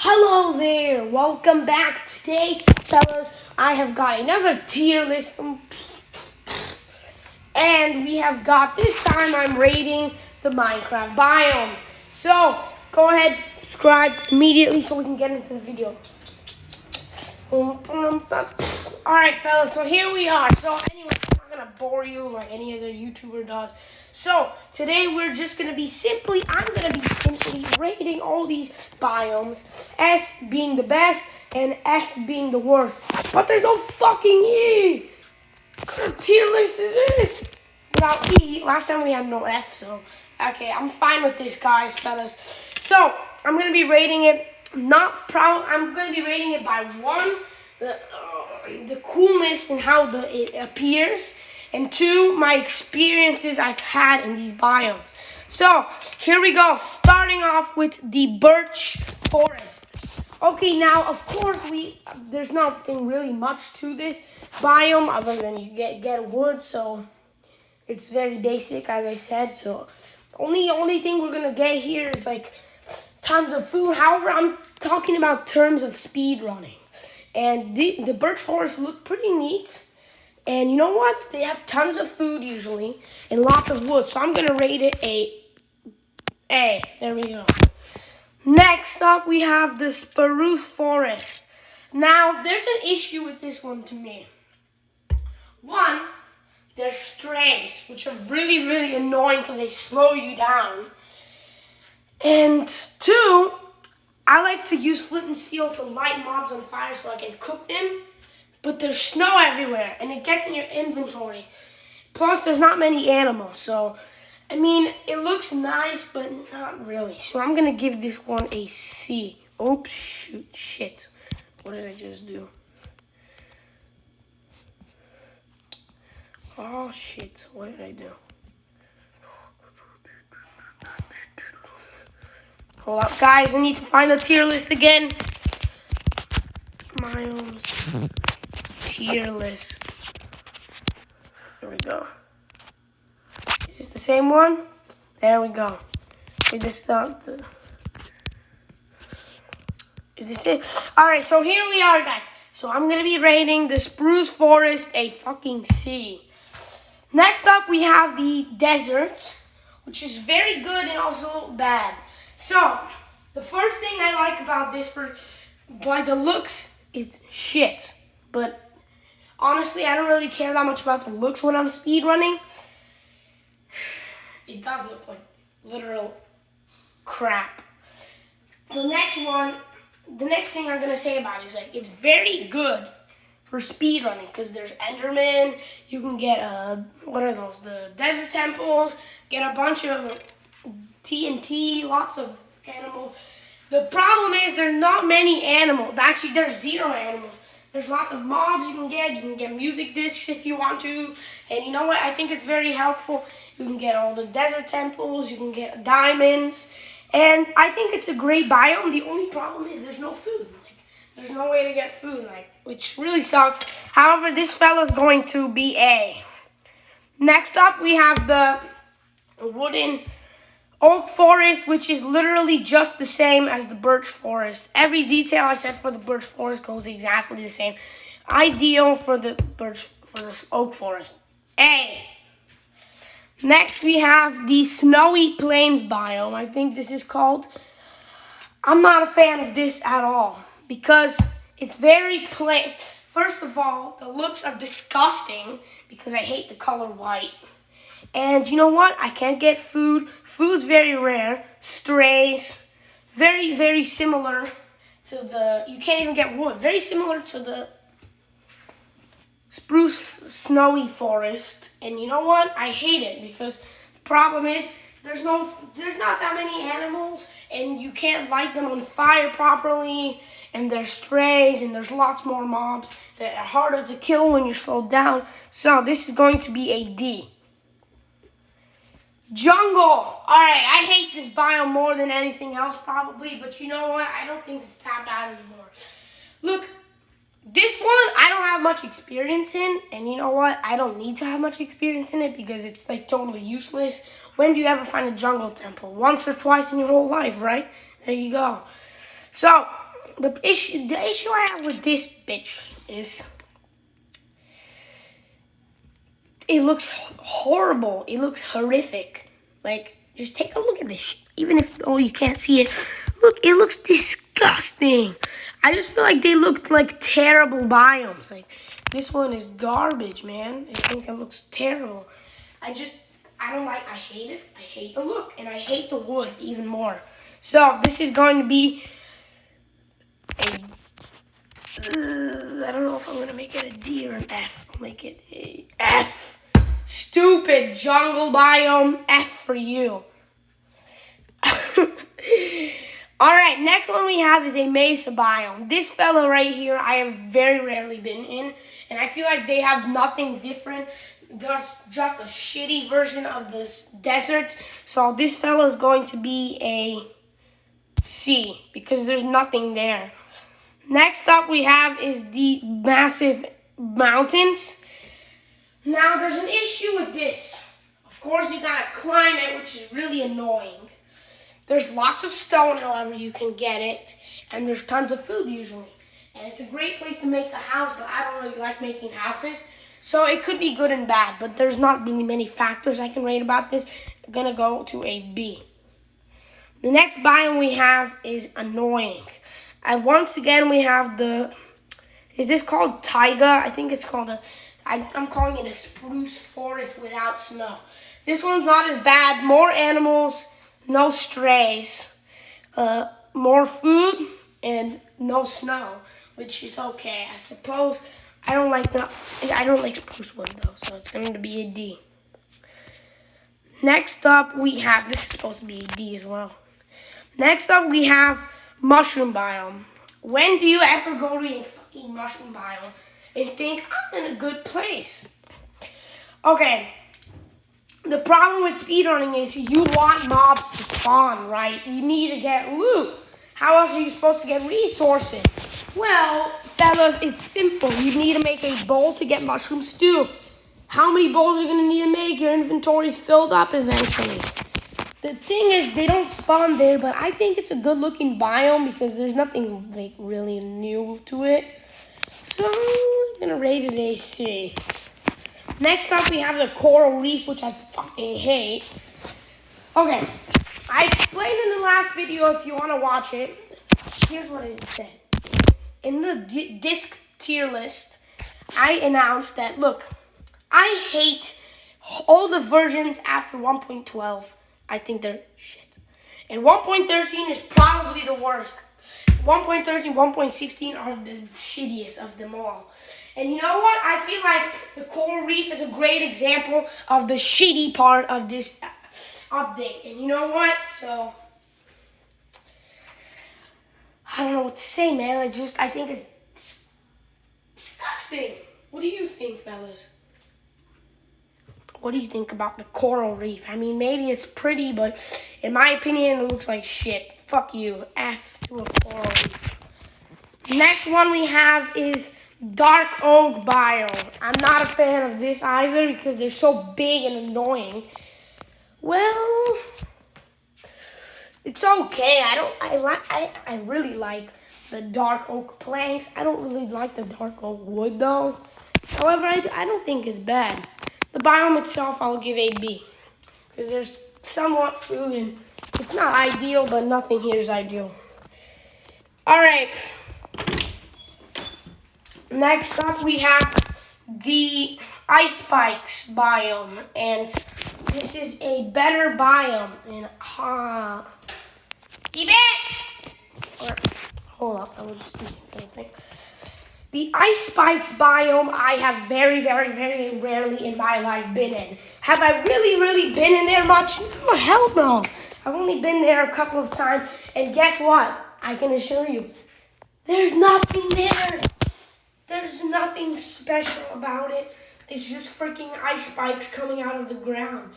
Hello there, welcome back. Today, fellas, I have got another tier list, and we have got, this time I'm rating the Minecraft biomes. So, go ahead, subscribe immediately so we can get into the video. Alright, fellas, so here we are. So, anyway, I'm not gonna bore you like any other YouTuber does. So, today I'm gonna be simply rating all these biomes, S being the best and F being the worst. But there's no fucking E! What kind of tier list is this? Without E, last time we had no F, so, okay, I'm fine with this, guys, fellas. So, I'm gonna be rating it, I'm gonna be rating it by 1, the coolness and how it appears, and 2, my experiences I've had in these biomes. So, here we go, starting off with the birch forest. Okay, now, of course, there's nothing really much to this biome other than you get wood, so it's very basic, as I said. So, only thing we're gonna get here is, like, tons of food. However, I'm talking about terms of speed running. And the birch forests look pretty neat. And you know what? They have tons of food usually and lots of wood. So I'm going to rate it A. There we go. Next up, we have the spruce forest. Now, there's an issue with this one to me. 1, there's strays, which are really, really annoying because they slow you down. And 2, I like to use flint and steel to light mobs on fire so I can cook them. But there's snow everywhere, and it gets in your inventory. Plus, there's not many animals, so, I mean, it looks nice, but not really. So I'm going to give this one a C. Oops, shit. What did I just do? Oh, shit. What did I do? Hold up, guys. I need to find the tier list again. Biomes. Tier list. Here we go. Is this the same one? There we go. Wait, this is not the... Is this it? Alright, so here we are, guys. So I'm going to be rating the spruce forest a fucking C. Next up, we have the desert, which is very good and also bad. So, the first thing I like about this, by the looks, is shit. But honestly, I don't really care that much about the looks when I'm speedrunning. It does look like literal crap. The next thing I'm gonna say about it is, like, it's very good for speedrunning because there's Enderman. You can get what are those? The desert temples. Get a bunch of TNT, lots of animals. The problem is there's not many animals. Actually, there's 0 animals. There's lots of mobs you can get. You can get music discs if you want to. And you know what? I think it's very helpful. You can get all the desert temples. You can get diamonds. And I think it's a great biome. The only problem is there's no food. Like, there's no way to get food, which really sucks. However, this fella's going to be A. Next up, we have the wooden oak forest, which is literally just the same as the birch forest. Every detail I said for the birch forest goes exactly the same. Ideal for the oak forest. A. Next, we have the snowy plains biome. I think this is called. I'm not a fan of this at all because it's very plain. First of all, the looks are disgusting because I hate the color white. And you know what? I can't get food. Food's very rare. Strays. Very, very similar to the... You can't even get wood. Very similar to the spruce snowy forest. And you know what? I hate it because the problem is there's not that many animals and you can't light them on fire properly. And there's strays and there's lots more mobs that are harder to kill when you're slowed down. So this is going to be a D. Jungle. Alright, I hate this biome more than anything else probably, but you know what? I don't think it's that bad anymore. Look, this one I don't have much experience in, and you know what? I don't need to have much experience in it because it's like totally useless. When do you ever find a jungle temple? Once or twice in your whole life, right? There you go. So, the issue I have with this bitch is it looks horrible. It looks horrific. Like, just take a look at this. Even if you can't see it, look, it looks disgusting. I just feel like they look like terrible biomes. Like, this one is garbage, man. I think it looks terrible. I don't like. I hate it. I hate the look, and I hate the wood even more. So this is going to be a. I don't know if I'm gonna make it a D or an F. I'll make it a F. Stupid jungle biome. F for you. Alright, next one we have is a mesa biome. This fella right here I have very rarely been in. And I feel like they have nothing different. There's just a shitty version of this desert. So this fella is going to be a C. Because there's nothing there. Next up we have is the massive mountains. Now there's an issue with this. Of course you gotta climb it, which is really annoying. There's lots of stone, however you can get it. And there's tons of food usually. And it's a great place to make a house, but I don't really like making houses. So it could be good and bad, but there's not really many factors I can rate about this. I'm gonna go to a B. The next biome we have is annoying. And once again, we have is this called taiga? I think it's called I'm calling it a spruce forest without snow. This one's not as bad. More animals, no strays, more food, and no snow, which is okay. I suppose I don't like spruce wood though, so it's going to be a D. Next up, we have, this is supposed to be a D as well. Next up, we have mushroom biome. When do you ever go to a fucking mushroom biome and think, I'm in a good place? Okay, the problem with speedrunning is you want mobs to spawn, right? You need to get loot. How else are you supposed to get resources? Well, fellas, it's simple. You need to make a bowl to get mushroom stew. How many bowls are you going to need to make? Your inventory's filled up eventually. The thing is, they don't spawn there, but I think it's a good-looking biome because there's nothing like really new to it. So I'm gonna rate it a C. Next up, we have the coral reef, which I fucking hate. Okay, I explained in the last video. If you want to watch it, here's what it said. In the disc tier list, I announced that look, I hate all the versions after 1.12. I think they're shit. And 1.13 is probably the worst. 1.13, 1.16 are the shittiest of them all. And you know what? I feel like the coral reef is a great example of the shitty part of this update. And you know what? So, I don't know what to say, man. I think it's disgusting. What do you think, fellas? What do you think about the coral reef? I mean, maybe it's pretty, but in my opinion, it looks like shit. Fuck you. F to a coral reef. Next one we have is dark oak biome. I'm not a fan of this either because they're so big and annoying. Well, it's okay. I really like the dark oak planks. I don't really like the dark oak wood though. However, I don't think it's bad. The biome itself, I'll give a B. Because there's somewhat food and it's not ideal, but nothing here is ideal. Alright. Next up, we have the ice spikes biome. And this is a better biome. And, keep it! Hold up, I was just thinking something. The ice spikes biome I have very, very, very rarely in my life been in. Have I really been in there much? No, hell no. I've only been there a couple of times, and guess what? I can assure you, there's nothing there. There's nothing special about it. It's just freaking ice spikes coming out of the ground.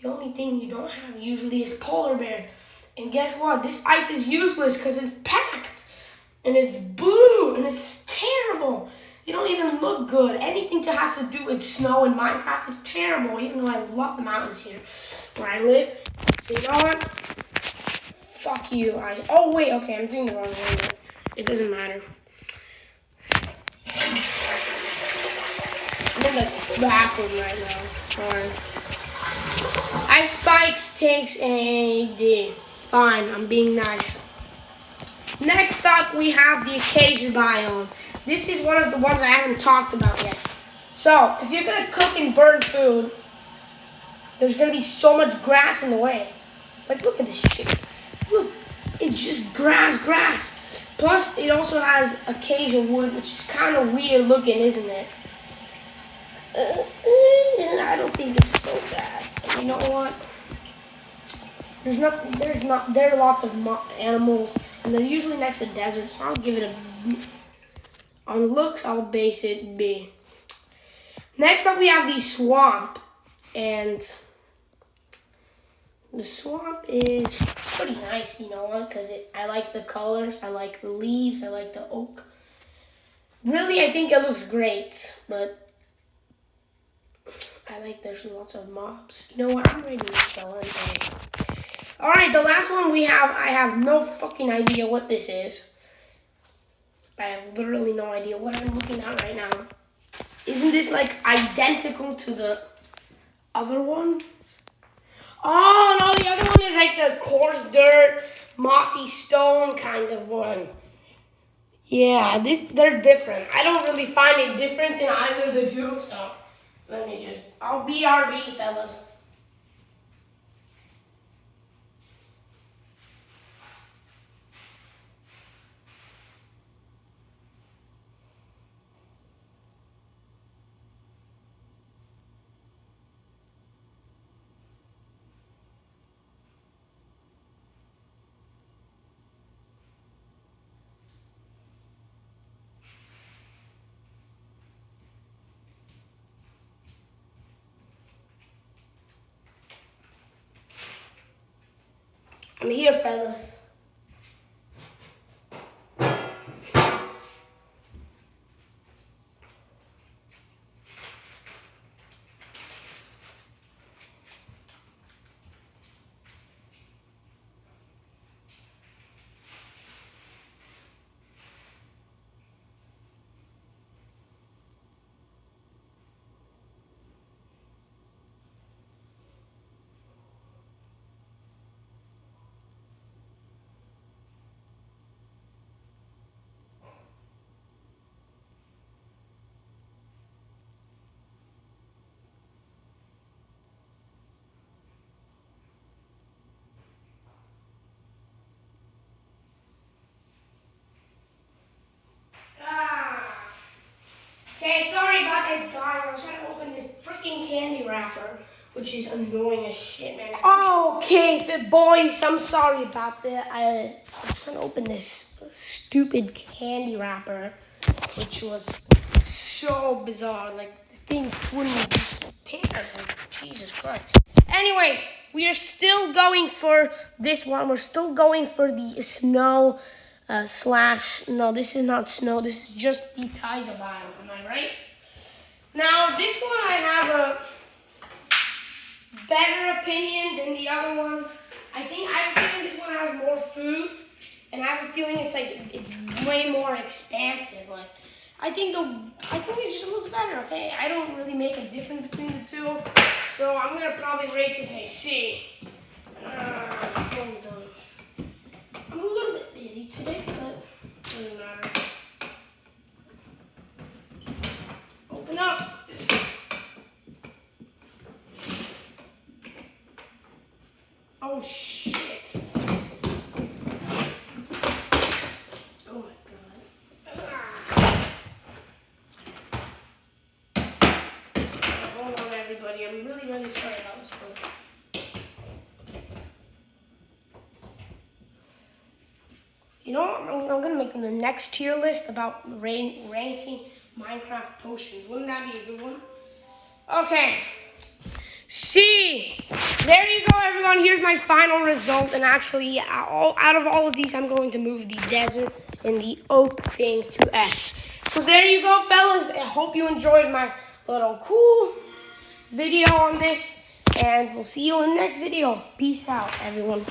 The only thing you don't have usually is polar bears. And guess what? This ice is useless because it's packed. And it's blue, and it's terrible. You don't even look good. Anything that has to do with snow in Minecraft is terrible, even though I love the mountains here where I live. So you know what? Fuck you. Oh, wait, okay, I'm doing the wrong one. It doesn't matter. I'm in the bathroom right now. Sorry. Ice Spikes takes a D. Fine, I'm being nice. Next up, we have the Acacia biome. This is one of the ones I haven't talked about yet. So, if you're going to cook and burn food, there's going to be so much grass in the way. Like, look at this shit. Look, it's just grass. Plus, it also has acacia wood, which is kind of weird looking, isn't it? I don't think it's so bad. And you know what? There are lots of animals, and they're usually next to deserts, so I'll give it a B. On looks, I'll base it B. Next up, we have the swamp, and the swamp is pretty nice, you know what? Because I like the colors, I like the leaves, I like the oak. Really, I think it looks great, but I like there's lots of mobs. You know what? I'm ready to go in A. Alright, the last one we have, I have no fucking idea what this is. I have literally no idea what I'm looking at right now. Isn't this like identical to the other one? Oh, no, the other one is like the coarse dirt, mossy stone kind of one. Yeah, they're different. I don't really find a difference in either of the two, so I'll BRB, fellas. I'm here, fellas. Okay, sorry about this, guys. I was trying to open this freaking candy wrapper, which is annoying as shit, man. Okay, boys, I'm sorry about that. I was trying to open this stupid candy wrapper, which was so bizarre. Like, this thing wouldn't tear. Like, Jesus Christ. Anyways, we are still going for this one. We're still going for the snow no, this is not snow. This is just the taiga biome. Am I right? Now, this one I have a better opinion than the other ones. I have a feeling this one has more food, and I have a feeling it's way more expansive. Like, I think it just looks better. Okay, I don't really make a difference between the two, so I'm gonna probably rate this a C. Hold on. I'm a little bit busy today, but it doesn't matter. Open up. Oh, shit. Oh, my God. Hold on, everybody. I'm really, really sorry about this one. You know what? I'm going to make the next tier list about ranking Minecraft potions. Wouldn't that be a good one? Okay. C. There you go, everyone. Here's my final result. And actually, out of all of these, I'm going to move the desert and the oak thing to S. So there you go, fellas. I hope you enjoyed my little cool video on this. And we'll see you in the next video. Peace out, everyone.